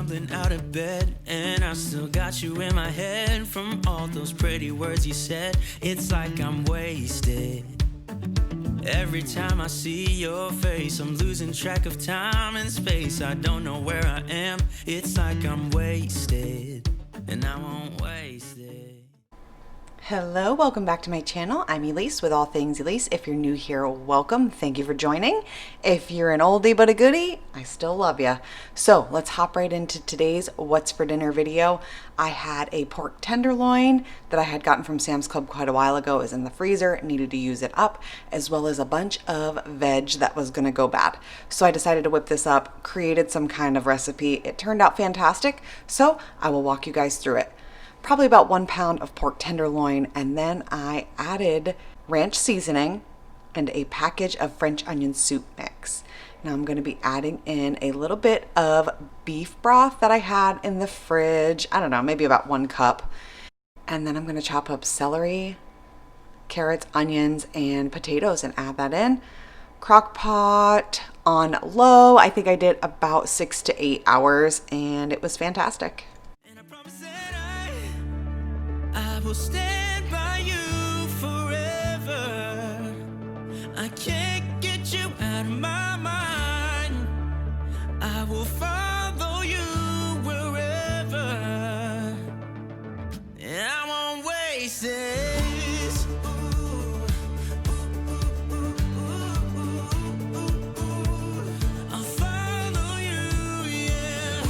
stumbling out of bed, and I still got you in my head from all those pretty words you said. It's like I'm wasted. Every time I see your face, I'm losing track of time and space. I don't know where I am. It's like I'm wasted, and I won't waste it. Hello, welcome back to my channel. I'm Elise with All Things Elise. If you're new here, welcome. Thank you for joining. If you're an oldie but a goodie, I still love you. So let's hop right into today's What's for Dinner video. I had a pork tenderloin that I had gotten from Sam's Club quite a while ago. It was in the freezer, needed to use it up, as well as a bunch of veg that was gonna go bad. So I decided to whip this up, created some kind of recipe. It turned out fantastic, so I will walk you guys through it. Probably about 1 pound of pork tenderloin, and then I added ranch seasoning and a package of French onion soup mix. Now I'm going to be adding in a little bit of beef broth that I had in the fridge. I don't know, maybe about 1 cup. And then I'm going to chop up celery, carrots, onions, and potatoes and add that in. Crock pot on low. I think I did about 6 to 8 hours, and it was fantastic. I will stand by you forever. I can't get you out of my mind. I will follow you wherever. And I won't waste this. I'll follow you, yeah.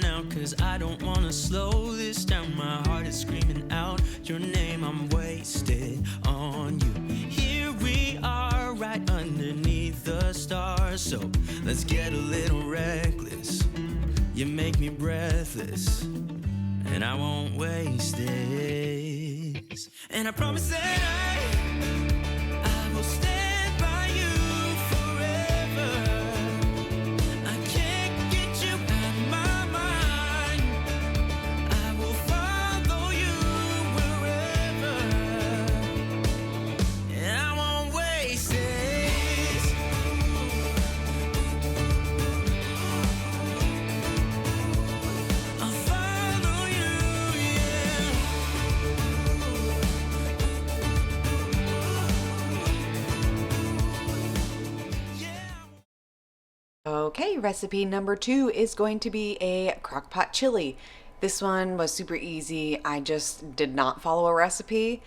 Now, cause I don't wanna slow this down. My heart is screaming out your name. I'm wasted on you. Here we are, right underneath the stars. So let's get a little reckless. You make me breathless, and I won't waste this. And I promise that I will stand by you forever. Okay, recipe number 2 is going to be a crock pot chili. This one was super easy. I just did not follow a recipe.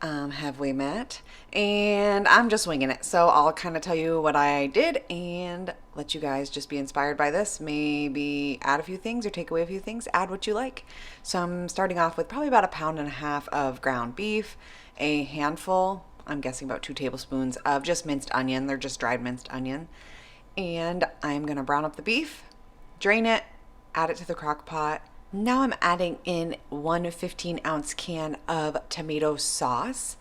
Have we met? And I'm just winging it. So I'll kind of tell you what I did and let you guys just be inspired by this. Maybe add a few things or take away a few things. Add what you like. So I'm starting off with probably about 1.5 pounds of ground beef, a handful, I'm guessing about 2 tablespoons of just minced onion. They're just dried minced onion. And I'm gonna brown up the beef, drain it, add it to the crock pot. Now I'm adding in 1 15-ounce can of tomato sauce.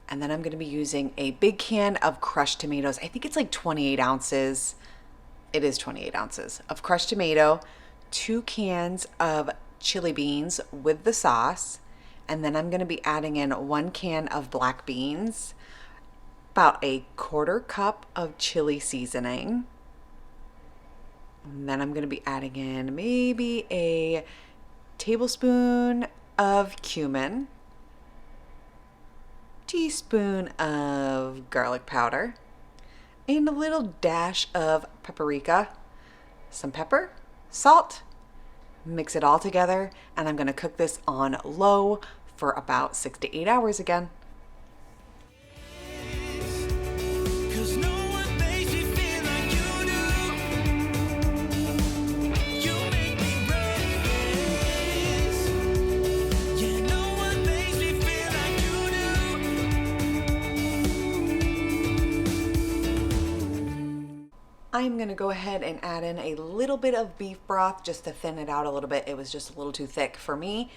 And then I'm gonna be using a big can of crushed tomatoes. I think it's like 28 ounces. It is 28 ounces of crushed tomato, 2 cans of chili beans with the sauce. And then I'm gonna be adding in 1 can of black beans, about a 1/4 cup of chili seasoning. And then I'm going to be adding in maybe a tablespoon of cumin, teaspoon of garlic powder, and a little dash of paprika, some pepper, salt. Mix it all together, and I'm going to cook this on low for about 6 to 8 hours again. I'm going to go ahead and add in a little bit of beef broth just to thin it out a little bit. It was just a little too thick for me.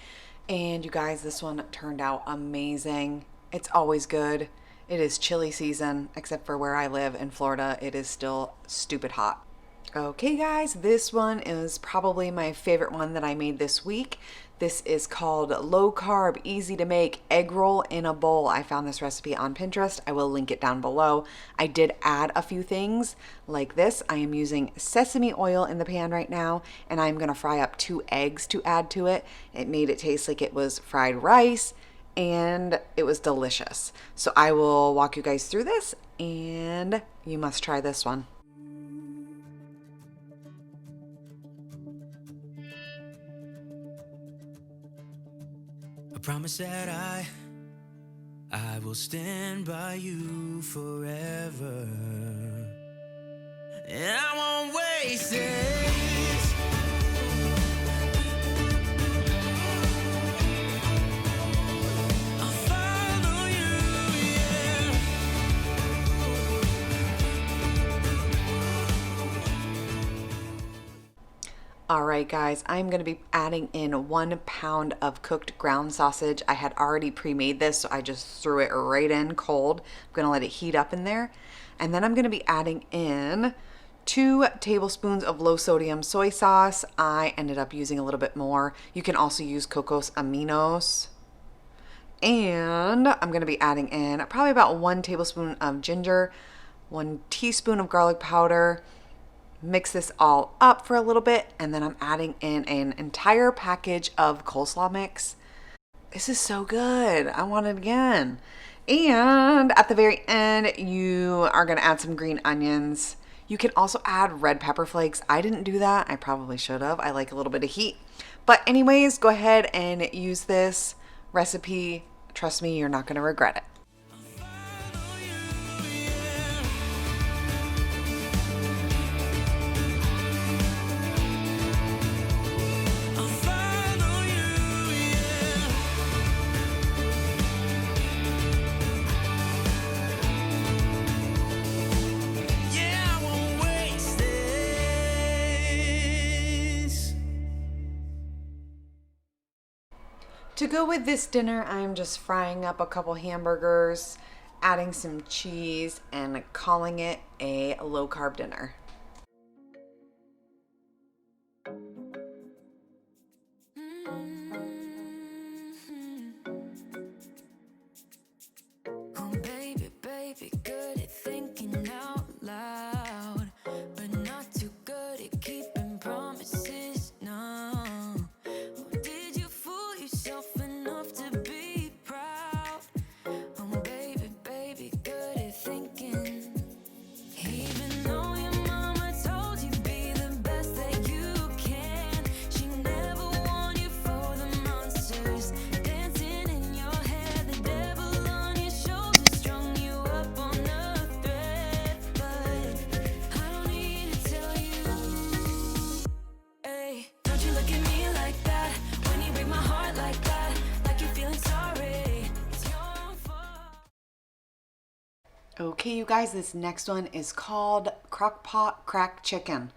And you guys, this one turned out amazing. It's always good. It is chili season, except for where I live in Florida. It is still stupid hot. Okay guys, this one is probably my favorite one that I made this week. This is called low carb, easy to make egg roll in a bowl. I found this recipe on Pinterest. I will link it down below. I did add a few things like this. I am using sesame oil in the pan right now, and I'm gonna fry up 2 eggs to add to it. It made it taste like it was fried rice, and it was delicious. So I will walk you guys through this, and you must try this one. I promise that I will stand by you forever, and I won't waste this. I'll follow you, yeah. All right, guys, I'm going to be adding in 1 pound of cooked ground sausage. I had already pre-made this, so I just threw it right in cold. I'm going to let it heat up in there. And then I'm going to be adding in 2 tablespoons of low sodium soy sauce. I ended up using a little bit more. You can also use cocos aminos. And I'm going to be adding in probably about 1 tablespoon of ginger, 1 teaspoon of garlic powder. Mix this all up for a little bit, and then I'm adding in an entire package of coleslaw mix. This is so good. I want it again. And at the very end, you are going to add some green onions. You can also add red pepper flakes. I didn't do that. I probably should have. I like a little bit of heat. But anyways, go ahead and use this recipe. Trust me, you're not going to regret it. To go with this dinner, I'm just frying up a couple hamburgers, adding some cheese, and calling it a low carb dinner. Oh, baby, baby, good at thinking out loud, but not too good at keeping promises. No. Did you fool yourself enough to be proud? Oh, baby, baby, good at thinking. Even though your mama told you be the best that you can, she never warned you for the monsters dancing in your head. The devil on your shoulder strung you up on a thread. But I don't need to tell you, hey, don't you look at me like that when you break my heart like that, like you're feeling sorry. It's your own fault. Okay, you guys, this next one is called Crock Pot Crack Chicken.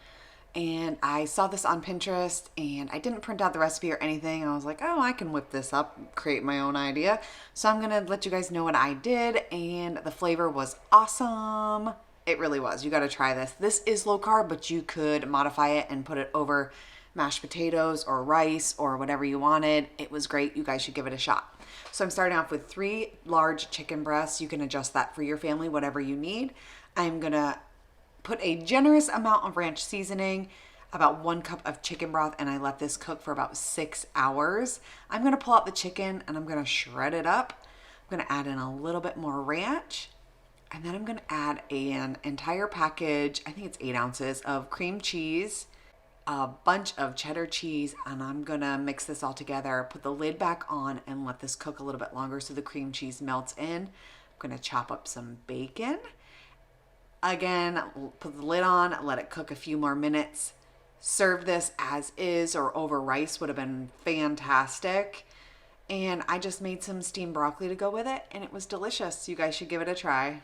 And I saw this on Pinterest, and I didn't print out the recipe or anything. I was like, oh, I can whip this up, create my own idea. So I'm gonna let you guys know what I did, and the flavor was awesome. It really was. You gotta try this. This is low carb, but you could modify it and put it over mashed potatoes or rice or whatever you wanted. It was great. You guys should give it a shot. So I'm starting off with 3 large chicken breasts. You can adjust that for your family, whatever you need. I'm gonna put a generous amount of ranch seasoning, about 1 cup of chicken broth, and I let this cook for about 6 hours. I'm gonna pull out the chicken and I'm gonna shred it up. I'm gonna add in a little bit more ranch, and then I'm gonna add an entire package, I think it's 8 ounces of cream cheese, a bunch of cheddar cheese, and I'm gonna mix this all together, put the lid back on, and let this cook a little bit longer so the cream cheese melts in. I'm gonna chop up some bacon. Again, put the lid on, let it cook a few more minutes. Serve this as is or over rice would have been fantastic. And I just made some steamed broccoli to go with it, and it was delicious. You guys should give it a try.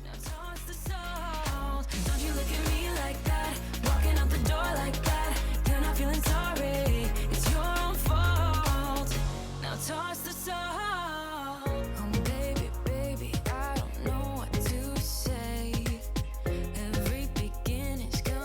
Now toss the salt. Don't you look at me like that, walking out the door like that. You're not feeling sorry. It's your own fault. Now toss the salt. Oh, baby, baby, I don't know what to say. Every beginning's gonna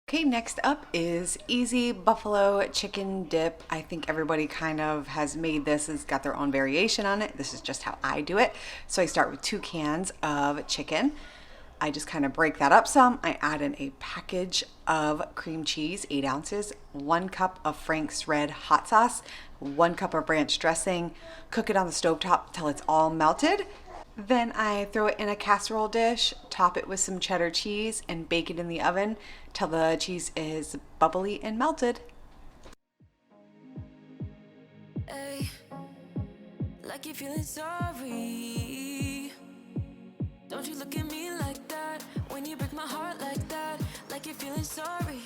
Okay, next up is easy buffalo chicken dip. I think everybody kind of has made this, has got their own variation on it. This is just how I do it. So I start with 2 cans of chicken. I just kind of break that up some. I add in a package of cream cheese, 8 ounces, 1 cup of Frank's Red hot sauce, 1 cup of ranch dressing. Cook it on the stovetop until it's all melted. Then I throw it in a casserole dish, top it with some cheddar cheese, and bake it in the oven till the cheese is bubbly and melted. Hey, like you're feeling sorry. Don't you look at me like that when you break my heart like that. Like you're feeling sorry,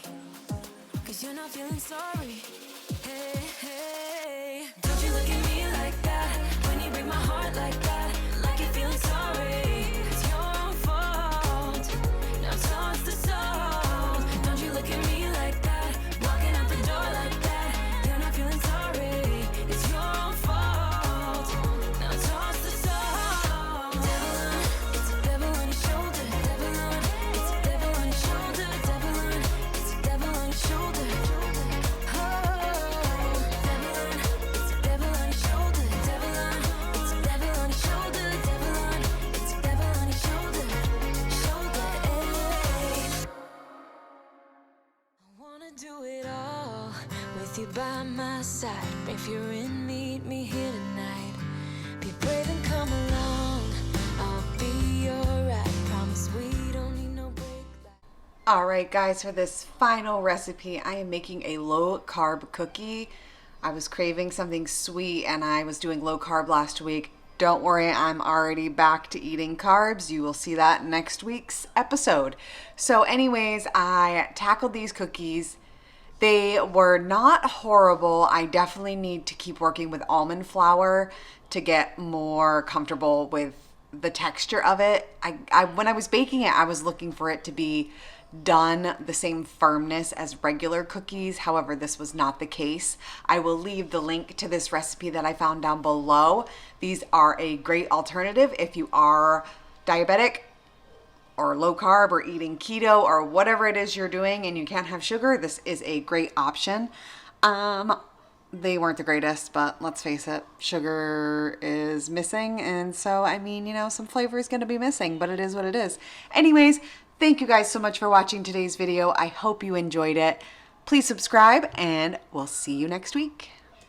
'cause you're not feeling sorry. Hey, hey, don't you look at me like that when you break my heart like that. Like you're feeling sorry, it's your own fault. Now toss the soul. Don't you look at me like that, walking out the door like that. You're not feeling sorry, it's your own fault. Now toss the soul. Devil on, it's a devil on your shoulder. Devil on, it's a devil on your shoulder. Devil on, it's a devil on your shoulder. Oh, devil on, it's a devil on your shoulder. Devil on, it's a devil on your shoulder. Devil on, it's a devil on your shoulder. Shoulder, ay. I wanna do it all with you by my side. If you're in, meet me here tonight. Be brave and come along. I'll be alright. Promise we don't need no break. All right, guys, for this final recipe, I am making a low carb cookie. I was craving something sweet and I was doing low carb last week. Don't worry, I'm already back to eating carbs. You will see that next week's episode. So anyways, I tackled these cookies. They were not horrible. I definitely need to keep working with almond flour to get more comfortable with the texture of it. When I was baking it, I was looking for it to be done the same firmness as regular cookies. However, this was not the case. I will leave the link to this recipe that I found down below. These are a great alternative if you are diabetic or low carb or eating keto or whatever it is you're doing and you can't have sugar. This is a great option. They weren't the greatest, but let's face it, sugar is missing. And so, I mean, you know, some flavor is going to be missing, but it is what it is. Anyways, thank you guys so much for watching today's video. I hope you enjoyed it. Please subscribe and we'll see you next week.